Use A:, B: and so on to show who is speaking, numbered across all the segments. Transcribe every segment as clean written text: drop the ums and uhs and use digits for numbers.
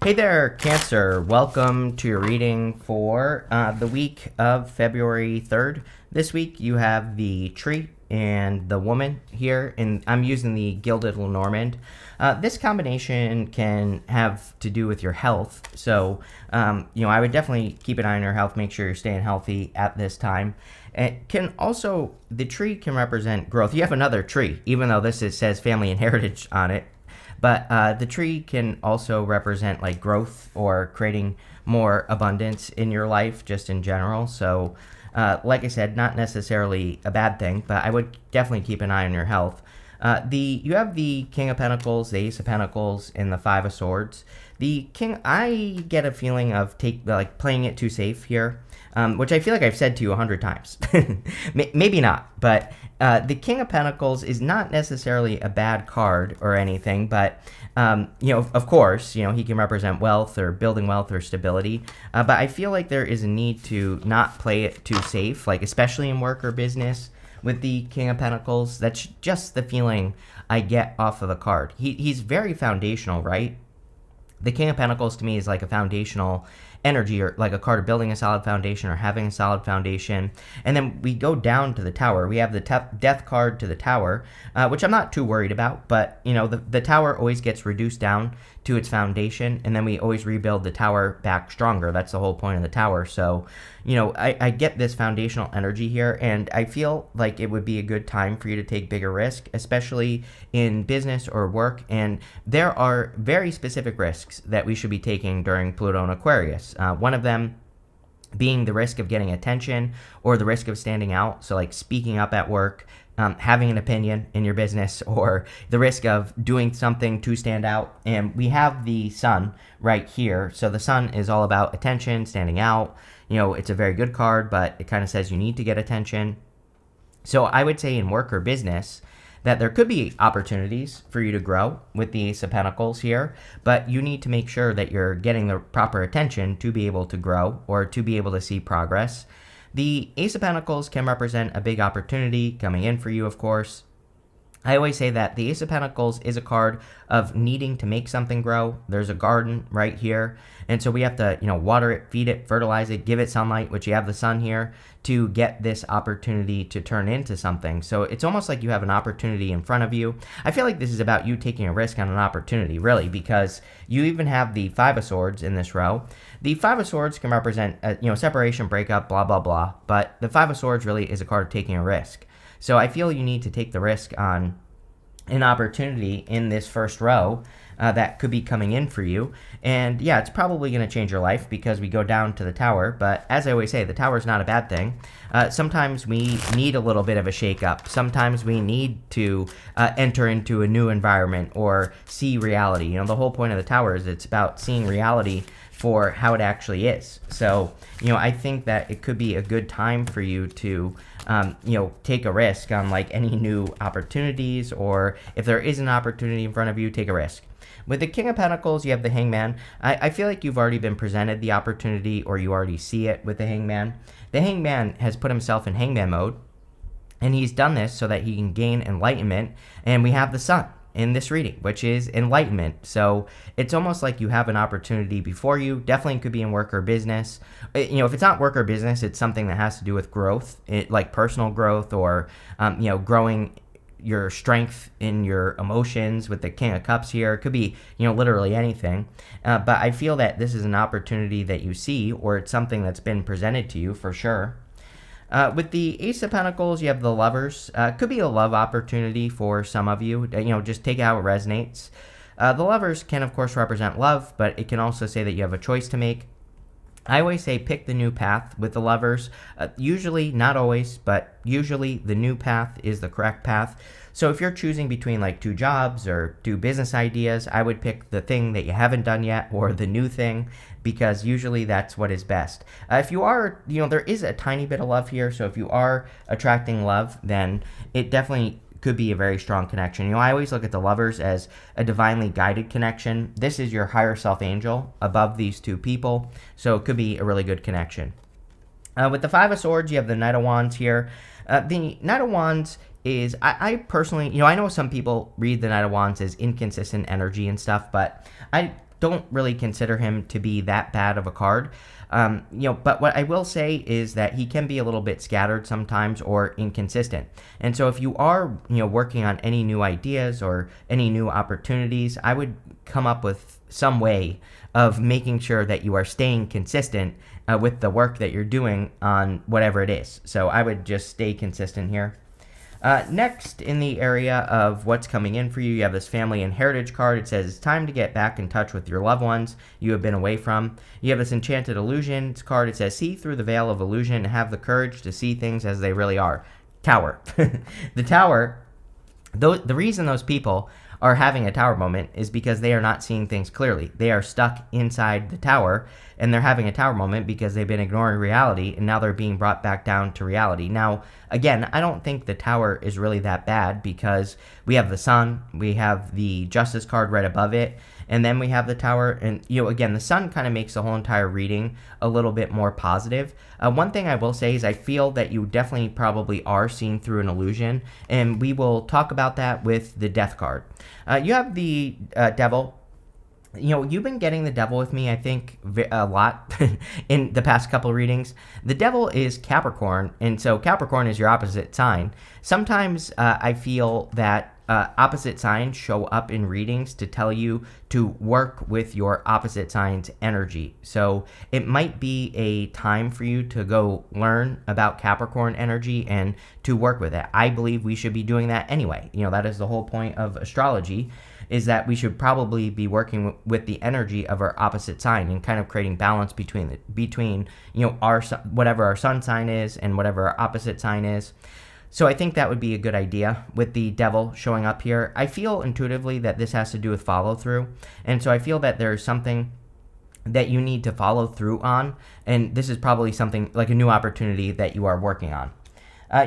A: Hey there, Cancer. Welcome to your reading for the week of February 3rd. This week you have the tree and the woman here, and I'm using the Gilded Lenormand. This combination can have to do with your health, so I would definitely keep an eye on your health, make sure you're staying healthy at this time. It can also, the tree can represent growth. You have another tree, even though says family and heritage on it. But the tree can also represent like growth or creating more abundance in your life just in general. So, like I said, not necessarily a bad thing, but I would definitely keep an eye on your health. You have the King of Pentacles, the Ace of Pentacles, and the Five of Swords. The King, I get a feeling of playing it too safe here, which I feel like I've said to you 100 times. Maybe not, but the King of Pentacles is not necessarily a bad card or anything, but of course, he can represent wealth or building wealth or stability. But I feel like there is a need to not play it too safe, like especially in work or business. With the King of Pentacles, that's just the feeling I get off of the card. He's very foundational, right? The King of Pentacles to me is like a foundational energy, or like a card of building a solid foundation or having a solid foundation. And then we go down to the Tower. We have the Death card to the Tower, which I'm not too worried about, but the Tower always gets reduced down to its foundation, and then we always rebuild the Tower back stronger. That's the whole point of the Tower. So I get this foundational energy here, and I feel like it would be a good time for you to take bigger risk, especially in business or work. And there are very specific risks that we should be taking during Pluto and Aquarius. One of them being the risk of getting attention or the risk of standing out. So like speaking up at work, having an opinion in your business, or the risk of doing something to stand out. And we have the Sun right here. So the Sun is all about attention, standing out. It's a very good card, but it kind of says you need to get attention. So I would say in work or business that there could be opportunities for you to grow with the Ace of Pentacles here, but you need to make sure that you're getting the proper attention to be able to grow or to be able to see progress. The Ace of Pentacles can represent a big opportunity coming in for you, of course. I always say that the Ace of Pentacles is a card of needing to make something grow. There's a garden right here, and so we have to, water it, feed it, fertilize it, give it sunlight, which you have the sun here, to get this opportunity to turn into something. So it's almost like you have an opportunity in front of you. I feel like this is about you taking a risk on an opportunity, really, because you even have the Five of Swords in this row. The Five of Swords can represent, separation, breakup, blah, blah, blah, but the Five of Swords really is a card of taking a risk. So I feel you need to take the risk on an opportunity in this first row that could be coming in for you. And yeah, it's probably going to change your life because we go down to the Tower. But as I always say, the Tower is not a bad thing. Sometimes we need a little bit of a shake-up. Sometimes we need to enter into a new environment or see reality. The whole point of the Tower is it's about seeing reality for how it actually is. So, I think that it could be a good time for you to, take a risk on like any new opportunities, or if there is an opportunity in front of you, take a risk. With the King of Pentacles, you have the Hangman. I feel like you've already been presented the opportunity, or you already see it with the Hangman. The Hangman has put himself in Hangman mode, and he's done this so that he can gain enlightenment, and we have the Sun in this reading, which is enlightenment. So it's almost like you have an opportunity before you. Definitely could be in work or business. If it's not work or business, it's something that has to do with growth, like personal growth, or growing your strength in your emotions with the King of Cups here. It could be literally anything, but I feel that this is an opportunity that you see, or it's something that's been presented to you for sure. With the Ace of Pentacles, you have the Lovers. Could be a love opportunity for some of you. Just take it how it resonates. The Lovers can, of course, represent love, but it can also say that you have a choice to make. I always say pick the new path with the Lovers. Usually, not always, but usually the new path is the correct path. So if you're choosing between like two jobs or two business ideas, I would pick the thing that you haven't done yet, or the new thing, because usually that's what is best. If you are, there is a tiny bit of love here. So if you are attracting love, then it definitely could be a very strong connection. I always look at the Lovers as a divinely guided connection. This is your higher self angel above these two people. So it could be a really good connection. With the Five of Swords, you have the Knight of Wands here. The Knight of Wands is, I personally, I know some people read the Knight of Wands as inconsistent energy and stuff, but I don't really consider him to be that bad of a card. But what I will say is that he can be a little bit scattered sometimes or inconsistent. And so if you are, working on any new ideas or any new opportunities, I would come up with some way of making sure that you are staying consistent with the work that you're doing on whatever it is. So I would just stay consistent here. Next, in the area of what's coming in for you, you have this family and heritage card. It says it's time to get back in touch with your loved ones you have been away from. You have this enchanted illusions card. It says see through the veil of illusion and have the courage to see things as they really are. Tower. The tower, the reason those people are having a tower moment is because they are not seeing things clearly. They are stuck inside the tower, and they're having a tower moment because they've been ignoring reality, and now they're being brought back down to reality. Now, again, I don't think the tower is really that bad because we have the sun, we have the justice card right above it, and then we have the tower. And, again, the sun kind of makes the whole entire reading a little bit more positive. One thing I will say is I feel that you definitely probably are seeing through an illusion, and we will talk about that with the death card. You have the devil. You've been getting the devil with me, I think, a lot in the past couple of readings. The devil is Capricorn, and so Capricorn is your opposite sign. Sometimes I feel that opposite signs show up in readings to tell you to work with your opposite sign's energy. So it might be a time for you to go learn about Capricorn energy and to work with it. I believe we should be doing that anyway. That is the whole point of astrology, is that we should probably be working with the energy of our opposite sign and kind of creating balance between our whatever our sun sign is and whatever our opposite sign is. So I think that would be a good idea with the devil showing up here. I feel intuitively that this has to do with follow through. And so I feel that there's something that you need to follow through on. And this is probably something like a new opportunity that you are working on.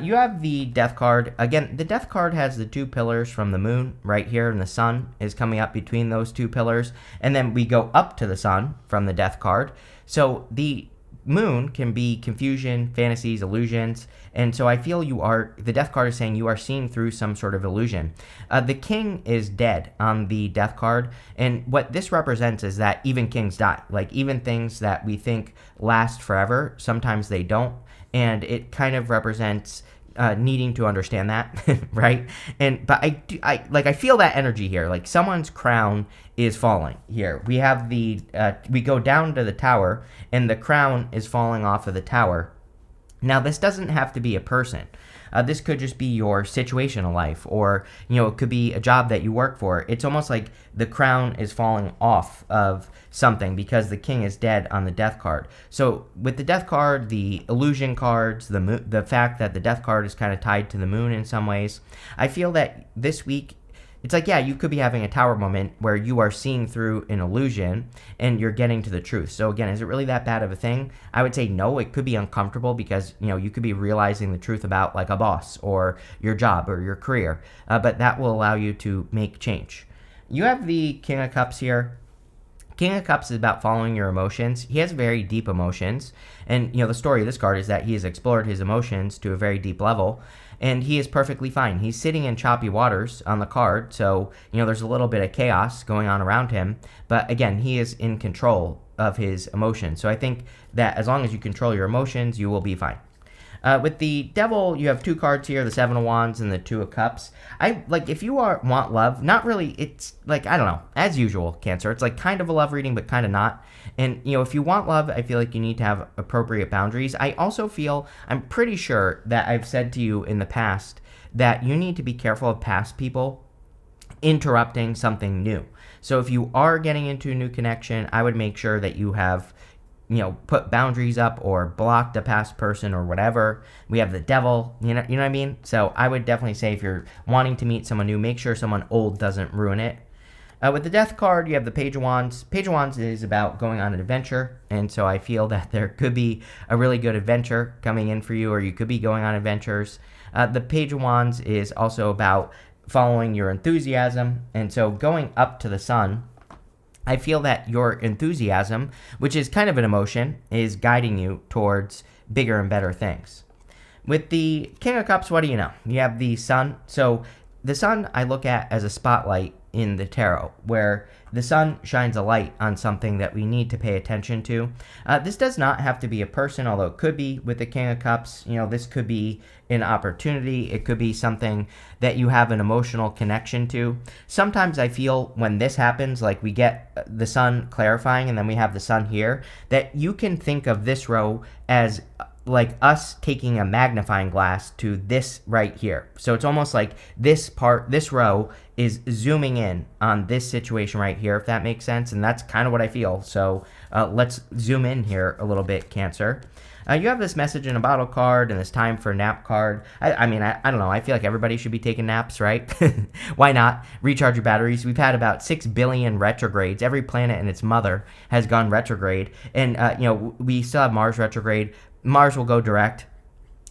A: You have the death card. Again, the death card has the two pillars from the moon right here, and the sun is coming up between those two pillars. And then we go up to the sun from the death card. So the moon can be confusion, fantasies, illusions, and so I feel the death card is saying you are seeing through some sort of illusion. The king is dead on the death card, and what this represents is that even kings die. Like, even things that we think last forever, sometimes they don't, and it kind of represents needing to understand that, right? But I feel that energy here. Like, someone's crown is falling here. We have we go down to the tower, and the crown is falling off of the tower. Now, this doesn't have to be a person. This could just be your situation in life, or, it could be a job that you work for. It's almost like the crown is falling off of something because the king is dead on the death card. So with the death card, the illusion cards, the fact that the death card is kind of tied to the moon in some ways, I feel that this week, it's like, yeah, you could be having a tower moment where you are seeing through an illusion and you're getting to the truth. So again, is it really that bad of a thing? I would say no. It could be uncomfortable because, you could be realizing the truth about like a boss or your job or your career, but that will allow you to make change. You have the King of Cups here. King of Cups is about following your emotions. He has very deep emotions. And, the story of this card is that he has explored his emotions to a very deep level. And he is perfectly fine. He's sitting in choppy waters on the card. So, there's a little bit of chaos going on around him. But again, he is in control of his emotions. So I think that as long as you control your emotions, you will be fine. With the devil, you have two cards here, the Seven of Wands and the Two of Cups. If you want love, not really, it's like, I don't know, as usual, Cancer. It's like kind of a love reading, but kind of not. And, if you want love, I feel like you need to have appropriate boundaries. I also feel, I'm pretty sure that I've said to you in the past that you need to be careful of past people interrupting something new. So if you are getting into a new connection, I would make sure that you have put boundaries up or blocked a past person or whatever. We have the devil, you know what I mean? So I would definitely say if you're wanting to meet someone new, make sure someone old doesn't ruin it. With the death card, you have the Page of Wands. Page of Wands is about going on an adventure, and so I feel that there could be a really good adventure coming in for you, or you could be going on adventures. The Page of Wands is also about following your enthusiasm, and so going up to the sun, I feel that your enthusiasm, which is kind of an emotion, is guiding you towards bigger and better things. With the King of Cups, what do you know? You have the sun. So the sun I look at as a spotlight in the tarot, where the sun shines a light on something that we need to pay attention to. This does not have to be a person, although it could be with the King of Cups. This could be an opportunity. It could be something that you have an emotional connection to. Sometimes I feel when this happens, like we get the sun clarifying and then we have the sun here, that you can think of this row as like us taking a magnifying glass to this right here. So it's almost like this row is zooming in on this situation right here, if that makes sense. And that's kind of what I feel. So let's zoom in here a little bit, Cancer. You have this message in a bottle card and this time for a nap card. I mean, I don't know. I feel like everybody should be taking naps, right? Why not? Recharge your batteries. We've had about 6 billion retrogrades. Every planet and its mother has gone retrograde. And, we still have Mars retrograde. Mars will go direct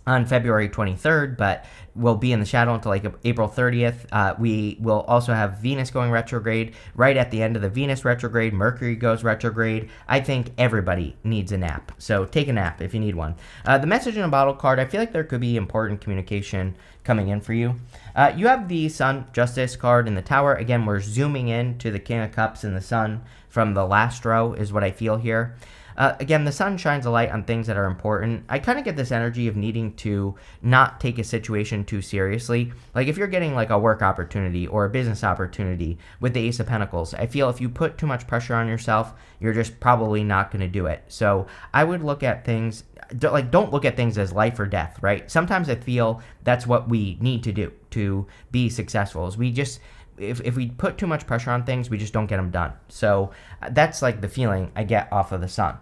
A: on February 23rd, but will be in the shadow until like April 30th. We will also have Venus going retrograde right at the end of the Venus retrograde. Mercury goes retrograde. I think everybody needs a nap, so take a nap if you need one. The message in a bottle card, I feel like there could be important communication coming in for you. You have the Sun Justice card in the Tower. Again, we're zooming in to the King of Cups and the Sun from the last row is what I feel here. Again, the sun shines a light on things that are important. I kind of get this energy of needing to not take a situation too seriously. Like if you're getting like a work opportunity or a business opportunity with the Ace of Pentacles, I feel if you put too much pressure on yourself, you're just probably not going to do it. So I would look at things, don't look at things as life or death, right? Sometimes I feel that's what we need to do to be successful is we just, if we put too much pressure on things, we just don't get them done. So that's like the feeling I get off of the sun.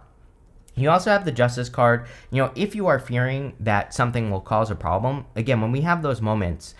A: You also have the Justice card. If you are fearing that something will cause a problem, again, when we have those moments,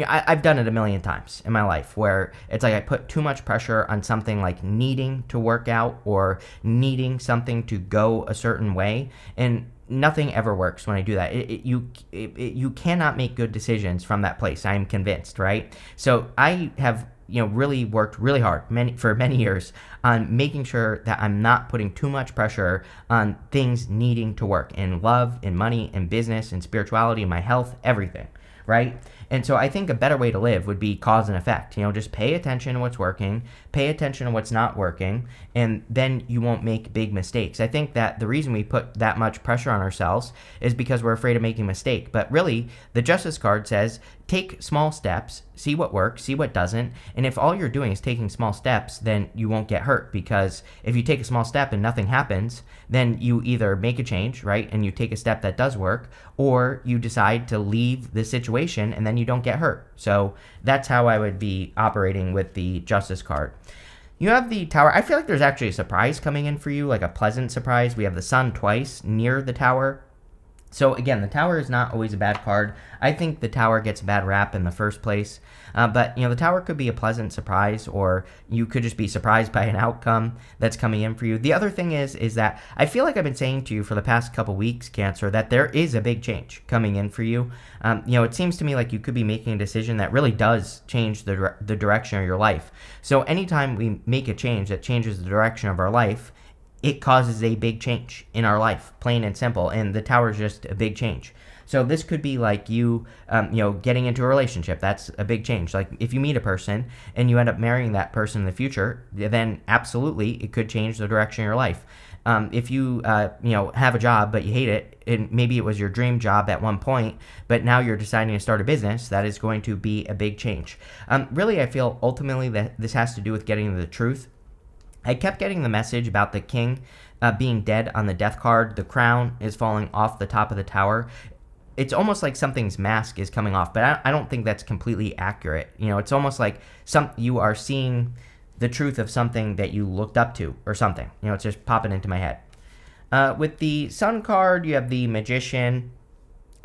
A: I've done it a million times in my life where it's like I put too much pressure on something like needing to work out or needing something to go a certain way, and nothing ever works when I do that. You cannot make good decisions from that place. I'm convinced, right? So I have really worked really hard for many years on making sure that I'm not putting too much pressure on things needing to work in love, in money, in business, in spirituality, in my health, everything, right? And so I think a better way to live would be cause and effect. Just pay attention to what's working, pay attention to what's not working, and then you won't make big mistakes. I think that the reason we put that much pressure on ourselves is because we're afraid of making a mistake. But really, the Justice card says, take small steps, see what works, see what doesn't. And if all you're doing is taking small steps, then you won't get hurt. Because if you take a small step and nothing happens, then you either make a change, right? And you take a step that does work, or you decide to leave the situation and then you don't get hurt. So that's how I would be operating with the Justice card. You have the Tower. I feel like there's actually a surprise coming in for you, like a pleasant surprise. We have the Sun twice near the Tower. So again, the Tower is not always a bad card. I think the Tower gets a bad rap in the first place. But the Tower could be a pleasant surprise, or you could just be surprised by an outcome that's coming in for you. The other thing is that I feel like I've been saying to you for the past couple weeks, Cancer, that there is a big change coming in for you. It seems to me like you could be making a decision that really does change the direction of your life. So anytime we make a change that changes the direction of our life, it causes a big change in our life, plain and simple. And the Tower is just a big change. So this could be like you, getting into a relationship. That's a big change. Like if you meet a person and you end up marrying that person in the future, then absolutely it could change the direction of your life. If you, have a job but you hate it, and maybe it was your dream job at one point, but now you're deciding to start a business, that is going to be a big change. Really, I feel ultimately that this has to do with getting to the truth. I kept getting the message about the king being dead on the death card. The crown is falling off the top of the Tower. It's almost like something's mask is coming off, but I don't think that's completely accurate. It's almost like you are seeing the truth of something that you looked up to or something. It's just popping into my head. With the Sun card, you have the Magician.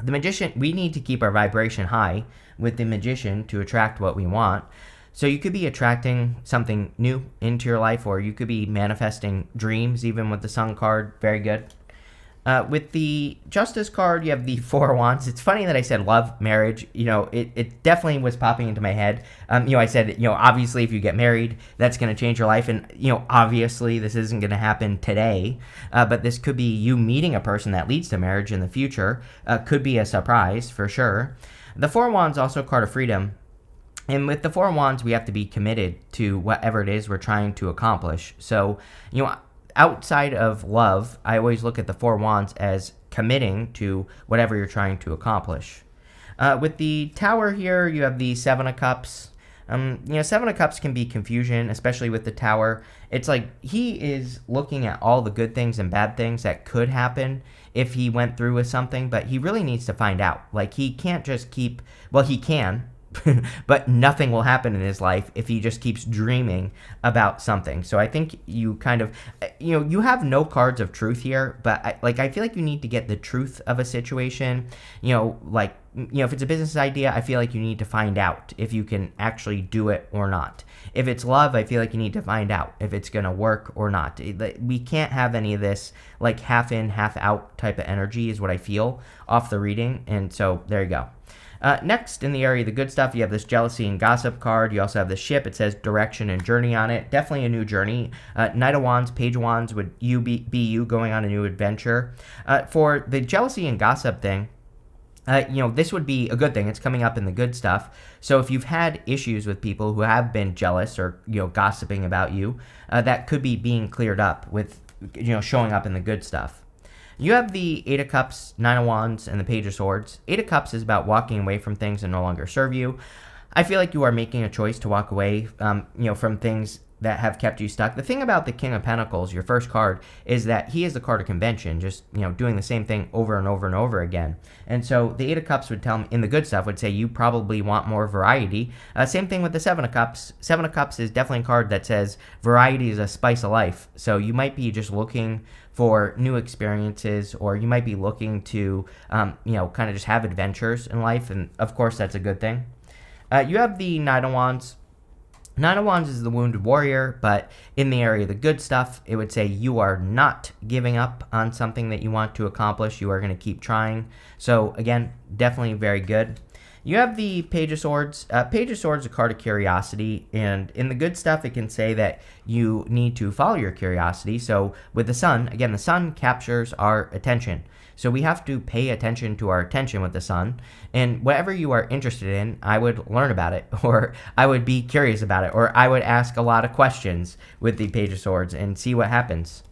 A: The Magician, we need to keep our vibration high with the Magician to attract what we want. So you could be attracting something new into your life, or you could be manifesting dreams even with the Sun card. Very good. With the Justice card, you have the Four of Wands. It's funny that I said love, marriage. It definitely was popping into my head. I said, obviously if you get married, that's going to change your life. And, obviously this isn't going to happen today. But this could be you meeting a person that leads to marriage in the future. Could be a surprise for sure. The Four of Wands also a card of freedom. And with the Four of Wands, we have to be committed to whatever it is we're trying to accomplish. So, outside of love, I always look at the Four of Wands as committing to whatever you're trying to accomplish. With the Tower here, you have the Seven of Cups. Seven of Cups can be confusion, especially with the Tower. It's like he is looking at all the good things and bad things that could happen if he went through with something, but he really needs to find out. Like, he can't just he can, but nothing will happen in his life if he just keeps dreaming about something. So I think you kind of, you have no cards of truth here, but I feel like you need to get the truth of a situation. If it's a business idea, I feel like you need to find out if you can actually do it or not. If it's love, I feel like you need to find out if it's going to work or not. We can't have any of this like half in, half out type of energy is what I feel off the reading. And so there you go. Next, in the area of the good stuff, you have this jealousy and gossip card. You also have the ship. It says direction and journey on it. Definitely a new journey. Knight of Wands, Page of Wands, would you be you going on a new adventure? For the jealousy and gossip thing, this would be a good thing. It's coming up in the good stuff. So if you've had issues with people who have been jealous or, gossiping about you, that could be being cleared up with, showing up in the good stuff. You have the Eight of Cups, Nine of Wands, and the Page of Swords. Eight of Cups is about walking away from things that no longer serve you. I feel like you are making a choice to walk away, from things that have kept you stuck. The thing about the King of Pentacles, your first card, is that he is the card of convention, just, doing the same thing over and over and over again. And so the Eight of Cups would tell me, in the good stuff, would say you probably want more variety. Same thing with the Seven of Cups. Seven of Cups is definitely a card that says variety is a spice of life. So you might be just looking for new experiences, or you might be looking to, kind of just have adventures in life. And of course, that's a good thing. You have the Knight of Wands. Nine of Wands is the wounded warrior, but in the area of the good stuff, it would say you are not giving up on something that you want to accomplish. You are going to keep trying. So again, definitely very good. You have the Page of Swords. Page of Swords is a card of curiosity, and in the good stuff, it can say that you need to follow your curiosity. So with the sun, again, the sun captures our attention. So we have to pay attention to our attention with the sun, and whatever you are interested in, I would learn about it, or I would be curious about it, or I would ask a lot of questions with the Page of Swords and see what happens.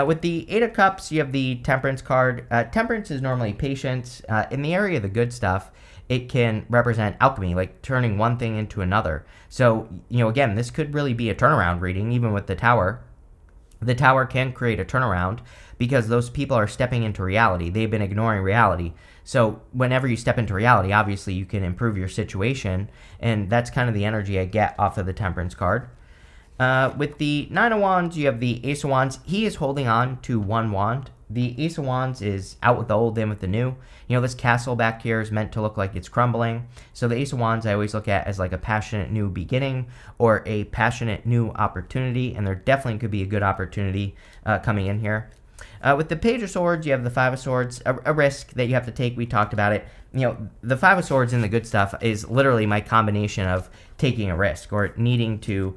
A: With the Eight of Cups, you have the Temperance card. Temperance is normally patience. In the area of the good stuff, it can represent alchemy, like turning one thing into another. So, again, this could really be a turnaround reading, even with the Tower. The Tower can create a turnaround because those people are stepping into reality. They've been ignoring reality. So whenever you step into reality, obviously you can improve your situation, and that's kind of the energy I get off of the Temperance card. With the Nine of Wands, you have the Ace of Wands. He is holding on to one wand. The Ace of Wands is out with the old, in with the new. This castle back here is meant to look like it's crumbling. So the Ace of Wands I always look at as like a passionate new beginning or a passionate new opportunity, and there definitely could be a good opportunity coming in here. With the Page of Swords, you have the Five of Swords, a risk that you have to take. We talked about it. The Five of Swords in the good stuff is literally my combination of taking a risk or needing to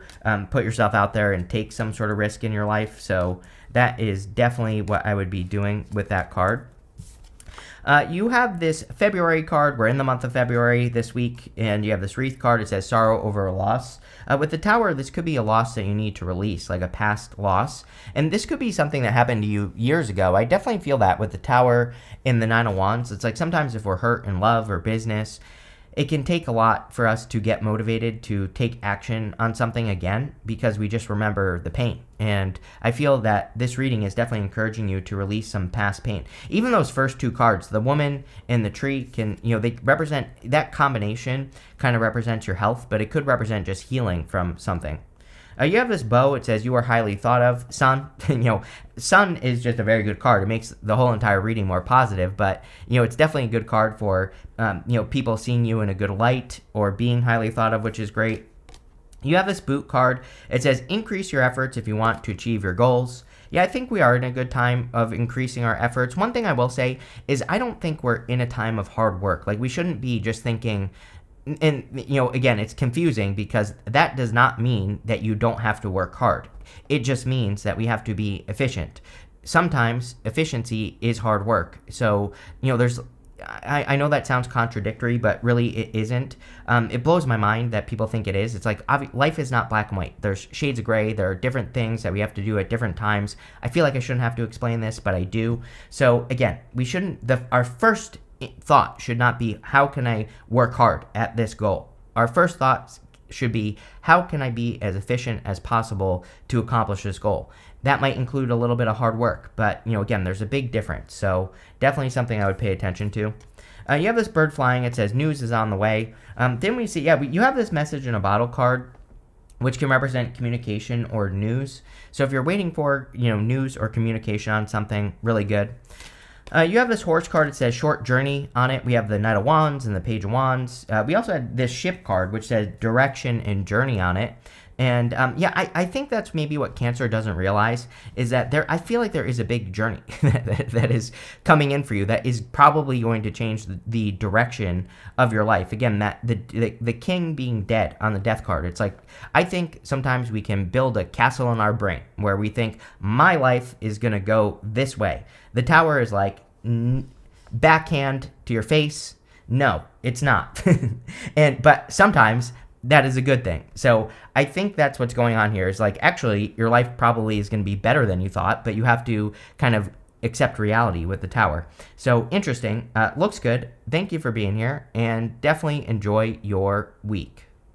A: put yourself out there and take some sort of risk in your life. So that is definitely what I would be doing with that card. You have this February card. We're in the month of February this week, and you have this Wreath card. It says sorrow over a loss. With the Tower, this could be a loss that you need to release, like a past loss. And this could be something that happened to you years ago. I definitely feel that with the Tower and the Nine of Wands. It's like sometimes if we're hurt in love or business, it can take a lot for us to get motivated to take action on something again because we just remember the pain. And I feel that this reading is definitely encouraging you to release some past pain. Even those first two cards, the woman and the tree, can, they represent, that combination kind of represents your health, but it could represent just healing from something. You have this bow. It says you are highly thought of. Sun, Sun is just a very good card. It makes the whole entire reading more positive, but, it's definitely a good card for, people seeing you in a good light or being highly thought of, which is great. You have this boot card. It says increase your efforts if you want to achieve your goals. Yeah, I think we are in a good time of increasing our efforts. One thing I will say is I don't think we're in a time of hard work. Like, we shouldn't be just thinking, and, again, it's confusing because that does not mean that you don't have to work hard. It just means that we have to be efficient. Sometimes efficiency is hard work. So, there's I know that sounds contradictory, but really it isn't. It blows my mind that people think it is. It's like life is not black and white. There's shades of gray. There are different things that we have to do at different times. I feel like I shouldn't have to explain this, but I do. So again, we shouldn't. Our first thought should not be, how can I work hard at this goal? Our first thought should be, how can I be as efficient as possible to accomplish this goal? That might include a little bit of hard work, but again, there's a big difference. So definitely something I would pay attention to. You have this bird flying. It says news is on the way. Then we see, you have this message in a bottle card, which can represent communication or news. So if you're waiting for news or communication on something, really good. You have this horse card. It says short journey on it. We have the Knight of Wands and the Page of Wands. We also had this ship card, which says direction and journey on it. And I think that's maybe what Cancer doesn't realize, is that I feel like there is a big journey that is coming in for you that is probably going to change the direction of your life. Again, that the king being dead on the death card, it's like, I think sometimes we can build a castle in our brain where we think my life is going to go this way. The tower is like backhand to your face. No, it's not. But sometimes that is a good thing. So I think that's what's going on here, is like, actually, your life probably is going to be better than you thought, but you have to kind of accept reality with the tower. So interesting. Looks good. Thank you for being here, and definitely enjoy your week.